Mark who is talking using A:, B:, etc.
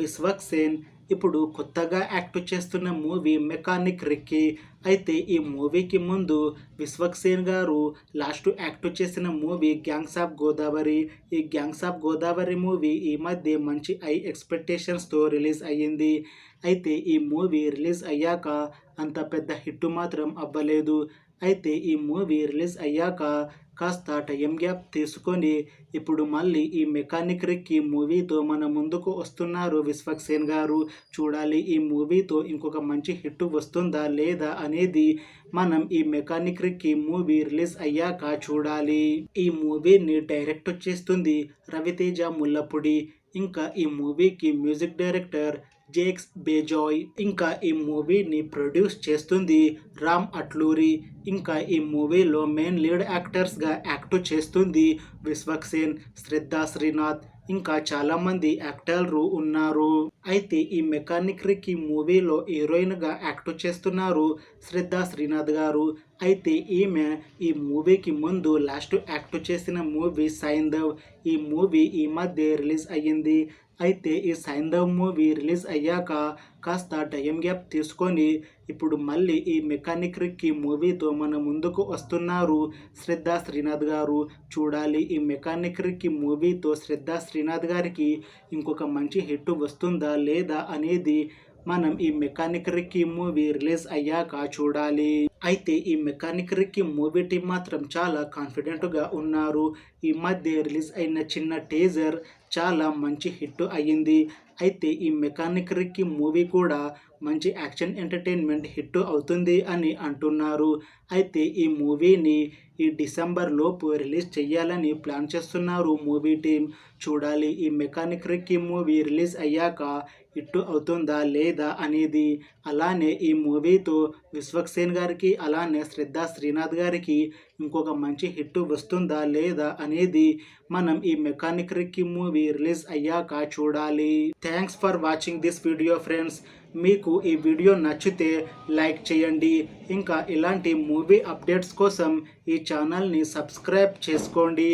A: విశ్వక్ సేన్ ఇప్పుడు కొత్తగా యాక్ట్ చేస్తున్న మూవీ మెకానిక్ రిక్కీ. అయితే ఈ మూవీకి ముందు విశ్వక్ సేన్ గారు లాస్ట్ యాక్ట్ చేసిన మూవీ గ్యాంగ్స్ ఆఫ్ గోదావరి. ఈ గ్యాంగ్స్ ఆఫ్ గోదావరి మూవీ ఈ మధ్య మంచి హై ఎక్స్పెక్టేషన్స్తో రిలీజ్ అయ్యింది. అయితే ఈ మూవీ రిలీజ్ అయ్యాక అంత పెద్ద హిట్ మాత్రం అవ్వలేదు. అయితే ఈ మూవీ రిలీజ్ అయ్యాక కాస్త టైం గ్యాప్ తీసుకొని ఇప్పుడు మళ్ళీ ఈ మెకానిక్ రిక్కీ మూవీతో మన ముందుకు వస్తున్నారు విశ్వక్ సేన్ గారు. చూడాలి ఈ మూవీతో ఇంకొక మంచి హిట్ వస్తుందా లేదా అనేది మనం ఈ మెకానిక్ రిక్కీ మూవీ రిలీజ్ అయ్యాక చూడాలి. ఈ మూవీని డైరెక్ట్ చేస్తుంది రవితేజ ముల్లపూడి. ఇంకా ఈ మూవీకి మ్యూజిక్ డైరెక్టర్ జేక్స్ బేజాయ్. ఇంకా ఈ మూవీని ప్రొడ్యూస్ చేస్తుంది రామ్ అట్లూరి. ఇంకా ఈ మూవీలో మెయిన్ లీడ్ యాక్టర్స్గా యాక్ట్ చేస్తుంది విశ్వక్ సేన్, శ్రద్ధా శ్రీనాథ్, ఇంకా చాలామంది యాక్టర్లు ఉన్నారు. అయితే ఈ మెకానిక్ రిక్కీ మూవీలో హీరోయిన్గా యాక్ట్ చేస్తున్నారు శ్రద్ధా శ్రీనాథ్ గారు. అయితే ఈమె ఈ మూవీకి ముందు లాస్ట్ యాక్ట్ చేసిన మూవీ సైంధవ్. ఈ మూవీ ఈ మధ్య రిలీజ్ అయ్యింది. అయితే ఈ సైంధవ్ మూవీ రిలీజ్ అయ్యాక కాస్త టైం గ్యాప్ తీసుకొని ఇప్పుడు మళ్ళీ ఈ మెకానిక్ రిక్కీ మూవీతో మన ముందుకు వస్తున్నారు శ్రద్ధా శ్రీనాథ్ గారు. చూడాలి ఈ మెకానిక్ రిక్కీ మూవీతో శ్రద్ధా శ్రీనాథ్ గారికి ఇంకొక మంచి హిట్ వస్తుందా లేదా అనేది మనం ఈ మెకానిక్ రిక్కీ మూవీ రిలీజ్ అయ్యాక చూడాలి. అయితే ఈ మెకానిక్ రిక్కీ మూవీ టీం మాత్రం చాలా కాన్ఫిడెంట్గా ఉన్నారు. ఈ మధ్య రిలీజ్ అయిన చిన్న టీజర్ చాలా మంచి హిట్ అయ్యింది. అయితే ఈ మెకానిక్ రిక్కీ మూవీ కూడా మంచి యాక్షన్ ఎంటర్టైన్మెంట్ హిట్ అవుతుంది అని అంటున్నారు. అయితే ఈ మూవీని ఈ డిసెంబర్ లోపు రిలీజ్ చేయాలని ప్లాన్ చేస్తున్నారు మూవీ టీం. చూడాలి ఈ మెకానిక్ రిక్కీ మూవీ రిలీజ్ అయ్యాక హిట్ అవుతుందా లేదా అనేది. అలానే ఈ మూవీతో విశ్వక్ సేన్ గారికి అలానే శ్రద్ధా శ్రీనాథ్ గారికి ఇంకొక మంచి హిట్ వస్తుందా లేదా అనేది మనం ఈ మెకానిక్ రిక్కీ మూవీ రిలీజ్ అయ్యాక చూడాలి. Thanks for watching this video friends. మీకు ఈ వీడియో నచ్చితే లైక్ చేయండి. ఇంకా ఇలాంటి మూవీ అప్డేట్స్ కోసం ఈ ఛానల్ని సబ్స్క్రైబ్ చేసుకోండి.